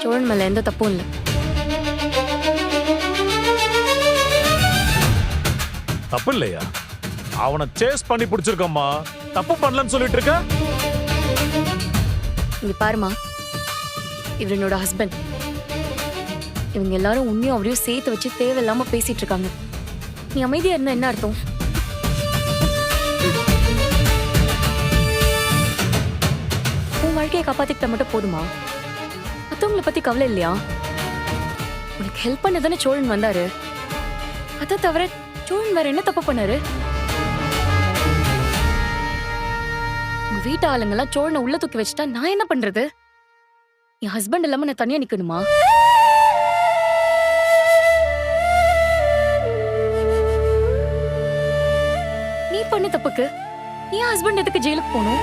சோழன் மேல எந்த தப்பும் இல்ல. தப்பு இல்லையா? அவனை சேஸ் பண்ணி பிடிச்சிருக்கம்மா. தப்பு பண்ணலன்னு சொல்லிட்டு இருக்க? இங்க பாருமா, இவர் என்னோட ஹஸ்பண்ட். இவங்க எல்லாரும் உன்னையும் அவரையும் சேர்த்து வச்சு தேவையில்லாம பேசிட்டு இருக்காங்க. நீ அமைதியா இருந்தா என்ன அர்த்தம்? உன் வாழ்க்கையை காப்பாத்திக்கிட்ட மட்டும் போதுமா? மத்தவங்களை பத்தி கவலை இல்லையா? உனக்கு ஹெல்ப் பண்ண தானே சோழன் வந்தாரு. அதை தவிர சோழன் வேற என்ன தப்பு பண்ணாரு? உங்க வீட்டு ஆளுங்கெல்லாம் சோழனை உள்ள தூக்கி வச்சுட்டா நான் என்ன பண்றது? என் ஹஸ்பண்ட் இல்லாம நான் தனியா நிக்கணுமா? நீ பண்ண தப்புக்கு என் ஹஸ்பண்ட் எதுக்கு ஜெயிலுக்கு போகணும்?